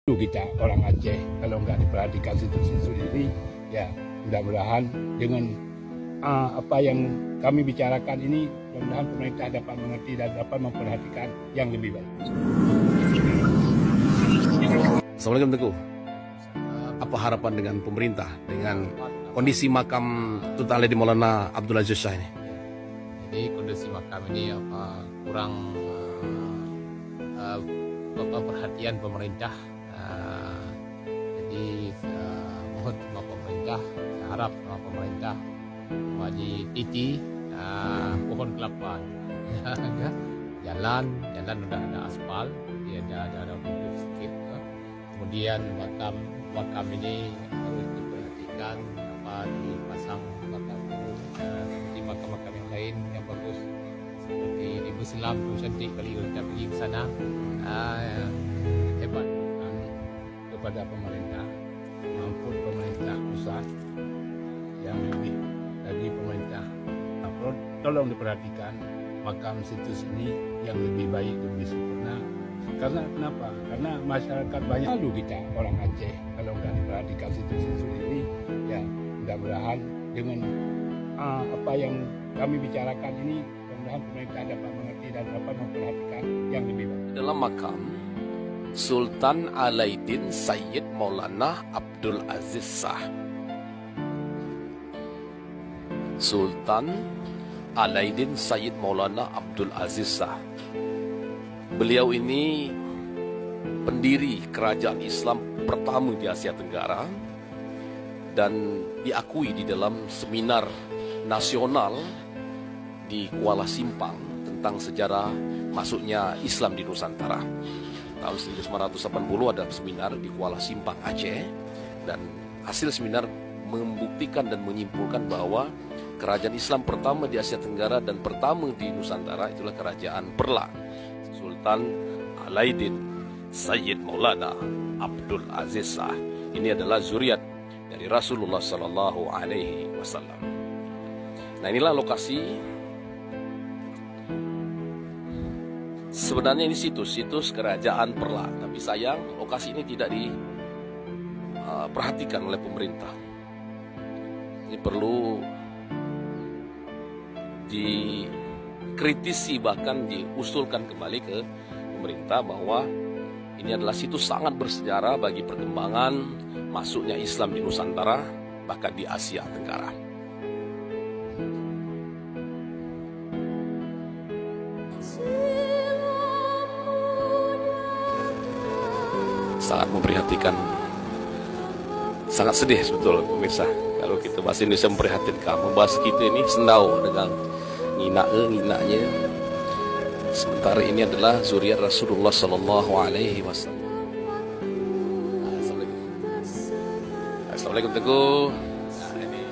Kita orang Aceh kalau nggak diperhatikan situs-situs ini, ya mudah-mudahan dengan apa yang kami bicarakan ini, mudah-mudahan pemerintah dapat mengerti dan dapat memperhatikan yang lebih baik. Assalamualaikum Teguh. Apa harapan dengan pemerintah dengan kondisi makam Tut Ali Maulana Abdul Aziz Shah ini? Jadi kondisi makam ini kurang perhatian pemerintah. Jadi mohon sama pemerintah, saya harap sama pemerintah bagi titi pohon kelapa, jalan udah ada aspal, dia ada rumput sedikit. Kemudian makam ini harus diperhatikan, dipasang makam seperti makam-makam yang lain yang bagus, seperti di Islam tu cantik kali kita pergi ke sana. Hebat Kepada pemerintah maupun pemerintah pusat yang lebih dari pemerintah, tolong diperhatikan makam situs ini yang lebih baik, lebih sempurna. Karena kenapa? Karena masyarakat banyak lalu kita orang Aceh kalau nggak diperhatikan situs-situs ini, ya mudah-mudahan dengan apa yang kami bicarakan ini, mudah-mudahan pemerintah dapat mengerti dan dapat memperhatikan yang lebih baik. Dalam makam Sultan Alaiddin Sayyid Maulana Abdul Aziz Shah. Sultan Alaiddin Sayyid Maulana Abdul Aziz Shah. Beliau ini pendiri kerajaan Islam pertama di Asia Tenggara dan diakui di dalam seminar nasional di Kuala Simpang tentang sejarah masuknya Islam di Nusantara. Tahun 1980 ada seminar di Kuala Simpang, Aceh, dan hasil seminar membuktikan dan menyimpulkan bahwa kerajaan Islam pertama di Asia Tenggara dan pertama di Nusantara itulah kerajaan Perla, Sultan Alaiddin Sayyid Maulana Abdul Aziz Shah. Ini adalah zuriat dari Rasulullah Sallallahu Alaihi Wasallam. Nah, inilah lokasi. Sebenarnya ini situs kerajaan Perla, tapi sayang lokasi ini tidak diperhatikan oleh pemerintah. Ini perlu dikritisi, bahkan diusulkan kembali ke pemerintah bahwa ini adalah situs sangat bersejarah bagi perkembangan masuknya Islam di Nusantara, bahkan di Asia Tenggara. Sangat memprihatinkan, sangat sedih sebetulnya pemirsa. Kalau kita bahasa Indonesia memprihatinkan, membahas kita ini sendau dengan ngina-nginanya. Sementara ini adalah zuriat Rasulullah Sallallahu Alaihi Wasallam. Assalamualaikum Teguh. Nah, ini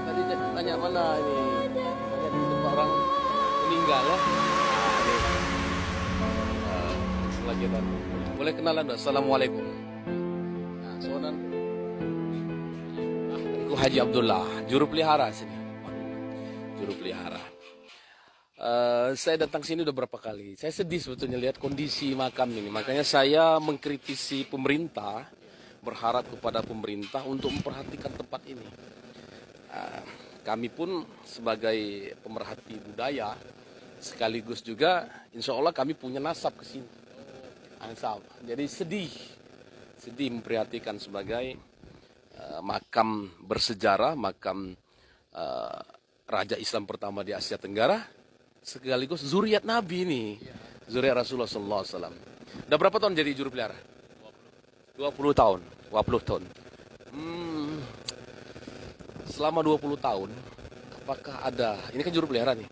tadi tanya mana ini? Tanya di tempat orang meninggal ya. Lagi tadi. Boleh kenalan enggak? Assalamualaikum. Nah, soalan aku Haji Abdullah, juru pelihara sini. Juru pelihara. Saya datang sini udah berapa kali. Saya sedih sebetulnya lihat kondisi makam ini. Makanya saya mengkritisi pemerintah, berharap kepada pemerintah untuk memperhatikan tempat ini. Kami pun sebagai pemerhati budaya, sekaligus juga insya Allah kami punya nasab ke sini. Jadi sedih memprihatinkan sebagai makam bersejarah, makam Raja Islam pertama di Asia Tenggara, sekaligus zuriat Nabi ini, zuriat Rasulullah SAW. Udah berapa tahun jadi juru pelihara? 20 tahun. Selama 20 tahun, apakah ada, ini kan juru pelihara nih,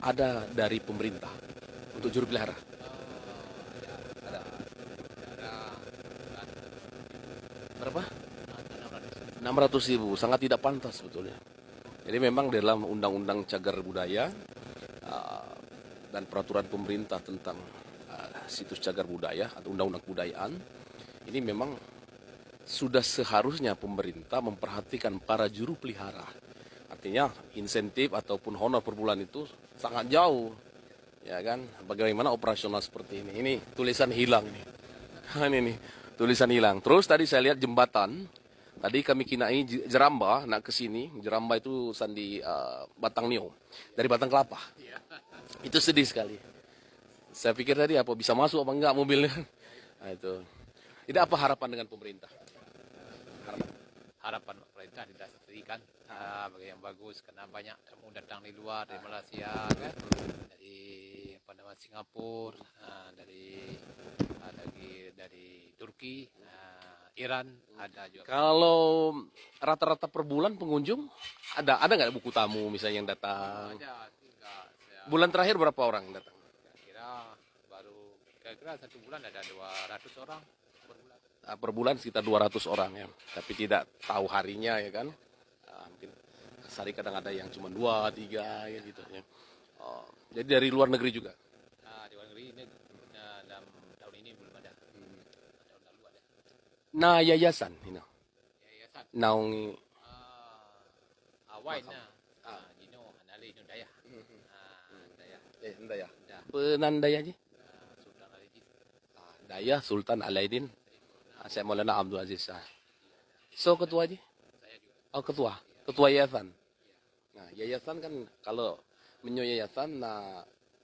ada dari pemerintah untuk juru pelihara? 600.000, sangat tidak pantas sebetulnya. Jadi memang dalam Undang-Undang Cagar Budaya dan peraturan pemerintah tentang situs cagar budaya atau Undang-Undang Kebudayaan, ini memang sudah seharusnya pemerintah memperhatikan para juru pelihara. Artinya insentif ataupun honor per bulan itu sangat jauh, ya kan? Bagaimana operasional seperti ini? Ini tulisan hilang nih. Ini nih. Tulisan hilang. Terus tadi saya lihat jembatan. Tadi kami kinai Jeramba, nak ke sini. Jeramba itu sandi Batang Nio. Dari Batang Kelapa. Itu sedih sekali. Saya pikir tadi apa bisa masuk apa enggak mobilnya. Nah, itu. Tidak apa harapan dengan pemerintah? Harapan pemerintah didastrikan bagi yang bagus karena banyak tamu datang dari luar, dari Malaysia kan, dari apa namanya Singapura, dari Turki, Iran ada juga. Kalau rata-rata per bulan pengunjung ada nggak buku tamu misalnya yang datang? Ada Bulan terakhir berapa orang datang? Kira-kira 1 bulan ada 200 orang per bulan. Per bulan sekitar 200 orang ya, tapi tidak tahu harinya ya kan. Mungkin sehari kadang ada yang cuma 2, 3 ya gitu ya. Jadi dari luar negeri juga. Di luar negeri ini dalam tahun ini belum ada. Tahun lalu ada. Nah yayasan, Yayasan. naungi Awaina. Dino Hanali Dino Daya. Daya. Penandaya aja. Sultan Alidin. Daya Sultan Alaidin. Saya Maulana Abdul Aziz. So ketua aja. Saya juga. Oh ketua yayasan. Nah yayasan kan kalau yayasan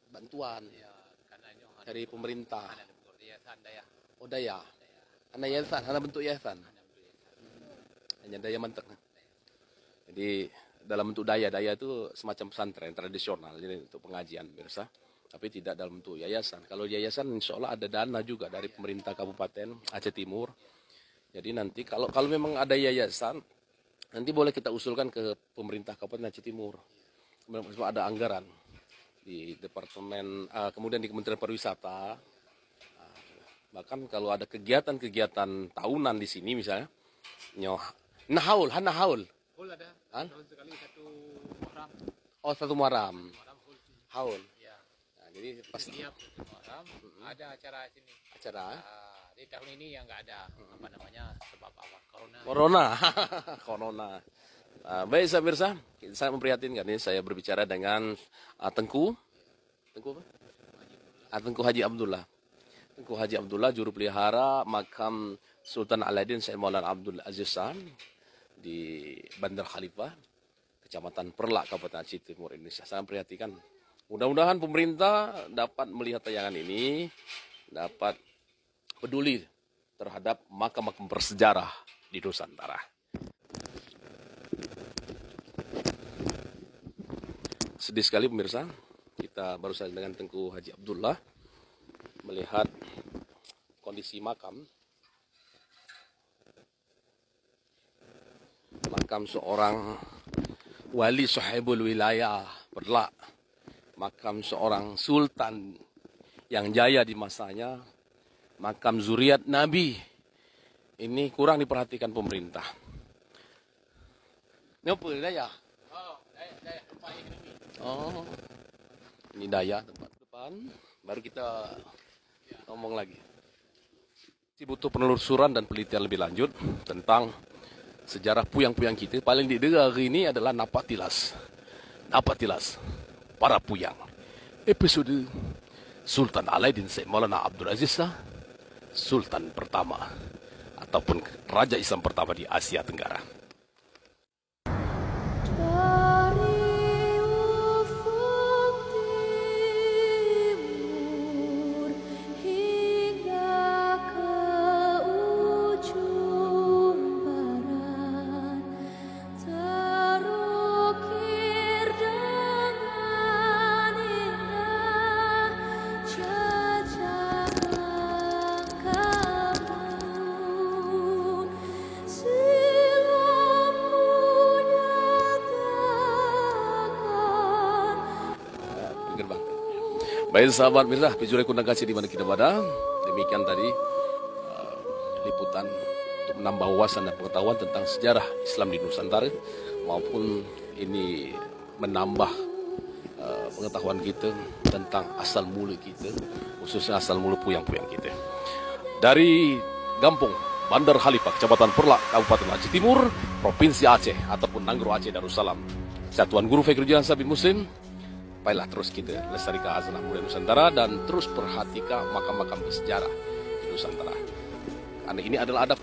bantuan Karena ini dari pemerintah. ada bentuk yayasan Daya. Oh daya. Anak yayasan, anak bentuk yayasan. Hanya daya mantek. Jadi dalam bentuk daya itu semacam pesantren tradisional, jadi untuk pengajian biasa. Tapi tidak dalam bentuk yayasan. Kalau yayasan insya Allah ada dana juga dari pemerintah Kabupaten Aceh Timur. Jadi nanti kalau memang ada yayasan, nanti boleh kita usulkan ke pemerintah Kabupaten Aceh Timur. Ada anggaran di departemen, kemudian di Kementerian Pariwisata. Bahkan kalau ada kegiatan-kegiatan tahunan di sini misalnya, nahaul. Full ada. Han? Tahun sekali 1 orang. Oh 1 Muharram, Orang full. haul. Ya. Nah, jadi pasti Setiap orang ada acara sini. acara Di tahun ini yang nggak ada apa namanya sebab apa corona. Baik pemirsa, saya memprihatinkan ini saya berbicara dengan Tengku apa? Tengku Haji Abdullah. Tengku Haji Abdullah juru pelihara makam Sultan Alaidin Said Maulana Abdul Aziz di Bandar Khalifah, Kecamatan Perlak, Kabupaten Aceh Timur, Indonesia. Saya memprihatinkan. Mudah-mudahan pemerintah dapat melihat tayangan ini, dapat peduli terhadap makam-makam bersejarah di Nusantara. Sedih sekali pemirsa, kita baru saja dengan Tengku Haji Abdullah melihat kondisi makam seorang wali sahibul wilayah Perlak, makam seorang sultan yang jaya di masanya, makam zuriat Nabi. Ini kurang diperhatikan pemerintah. Ini apa daya? Daya tempat ekonomi. Oh, ini daya tempat depan. Baru kita ngomong lagi. Butuh penelusuran dan penelitian lebih lanjut tentang sejarah puyang-puyang kita. Paling didengar hari ini adalah Napak Tilas. Para puyang. Episode Sultan Alaidin Said Maulana Abdul Aziz, Sultan pertama ataupun Raja Islam pertama di Asia Tenggara. Baik sahabat mirsa, pijulai kundang kasih di mana kita berada. Demikian tadi liputan untuk menambah wawasan dan pengetahuan tentang sejarah Islam di Nusantara, maupun ini menambah pengetahuan kita tentang asal mula kita, khususnya asal mula puyang-puyang kita. Dari Gampung Bandar Khalifah, Kecamatan Perlak, Kabupaten Aceh Timur, Provinsi Aceh ataupun Nanggro Aceh Darussalam. Satuan Guru Fikri Jansa bin Muslim. Baiklah, terus kita lestarikan anak muda Nusantara dan terus perhatikan makam-makam bersejarah di Nusantara. Ini adalah adab